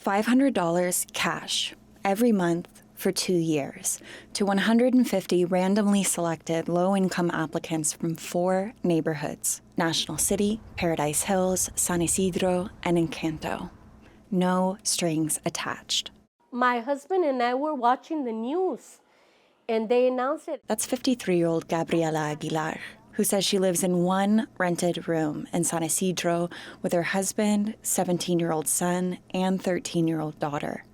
$500 cash every month for 2 years to 150 randomly selected low-income applicants from 4 neighborhoods: National City, Paradise Hills, San Isidro, and Encanto. No strings attached. My husband and I were watching the news, and they announced it. That's 53-year-old Gabriela Aguilar, who says she lives in one rented room in San Isidro with her husband, 17-year-old son, and 13-year-old daughter.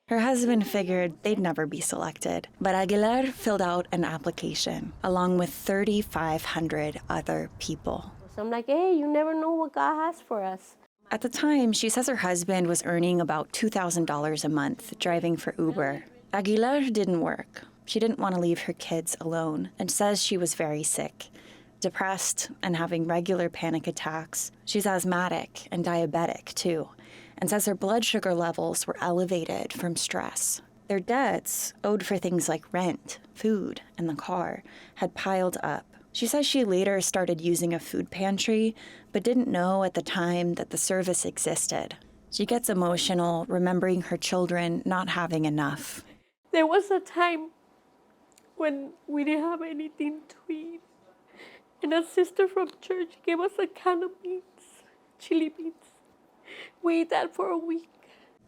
Her husband figured they'd never be selected, but Aguilar filled out an application along with 3,500 other people. So I'm like, hey, you never know what God has for us. At the time, she says her husband was earning about $2,000 a month driving for Uber. Aguilar didn't work. She didn't want to leave her kids alone and says she was very sick, depressed and having regular panic attacks. She's asthmatic and diabetic too, and says her blood sugar levels were elevated from stress. Their debts, owed for things like rent, food, and the car, had piled up. She says she later started using a food pantry, but didn't know at the time that the service existed. She gets emotional, remembering her children not having enough. There was a time when we didn't have anything to eat, and a sister from church gave us a can of beans, chili beans. We ate that for a week.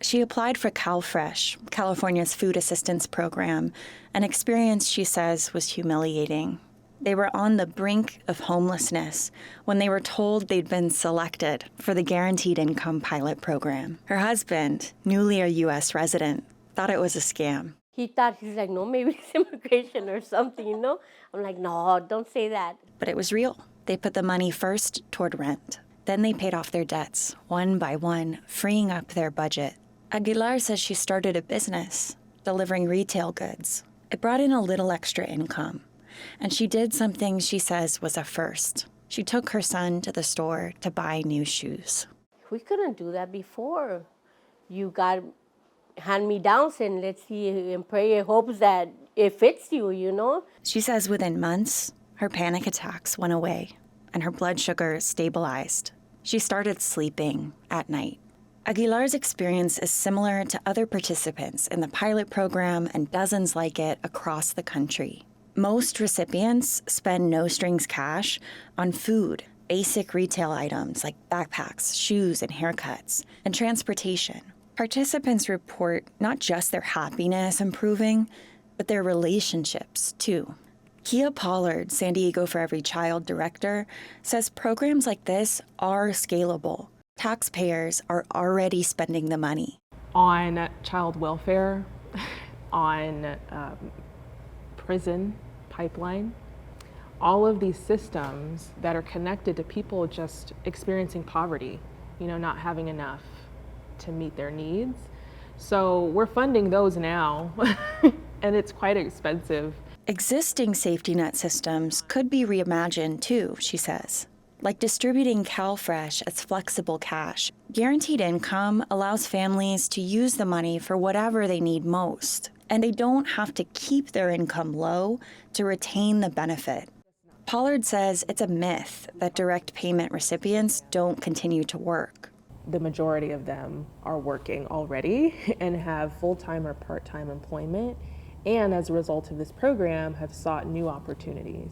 She applied for CalFresh, California's food assistance program, an experience she says was humiliating. They were on the brink of homelessness when they were told they'd been selected for the Guaranteed Income Pilot Program. Her husband, newly a U.S. resident, thought it was a scam. He's like, no, maybe it's immigration or something, you know? I'm like, no, don't say that. But it was real. They put the money first toward rent. Then they paid off their debts, one by one, freeing up their budget. Aguilar says she started a business, delivering retail goods. It brought in a little extra income. And she did something she says was a first. She took her son to the store to buy new shoes. We couldn't do that before. You got hand-me-downs, and let's see and pray and hopes that it fits you, you know? She says within months, her panic attacks went away and her blood sugar stabilized. She started sleeping at night. Aguilar's experience is similar to other participants in the pilot program and dozens like it across the country. Most recipients spend no strings cash on food, basic retail items like backpacks, shoes, and haircuts, and transportation. Participants report not just their happiness improving, but their relationships too. Kia Pollard, San Diego For Every Child director, says programs like this are scalable. Taxpayers are already spending the money. On child welfare, on prison pipeline, all of these systems that are connected to people just experiencing poverty, not having enough to meet their needs. So we're funding those now, and it's quite expensive. Existing safety net systems could be reimagined too, she says, like distributing CalFresh as flexible cash. Guaranteed income allows families to use the money for whatever they need most, and they don't have to keep their income low to retain the benefit. Pollard says it's a myth that direct payment recipients don't continue to work. The majority of them are working already and have full-time or part-time employment, and as a result of this program have sought new opportunities.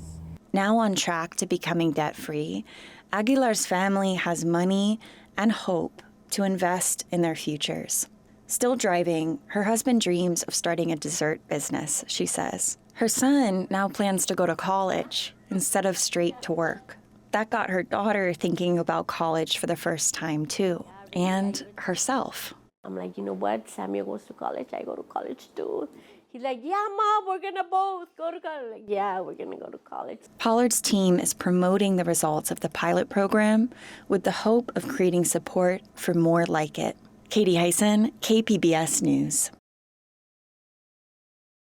Now on track to becoming debt-free, Aguilar's family has money and hope to invest in their futures. Still driving, her husband dreams of starting a dessert business, she says. Her son now plans to go to college instead of straight to work. That got her daughter thinking about college for the first time too, and herself. I'm like, you know what? Samuel goes to college, I go to college too. He's like, yeah, Mom, we're gonna both go to college. Like, yeah, we're gonna go to college. Pollard's team is promoting the results of the pilot program with the hope of creating support for more like it. Katie Hyson, KPBS News.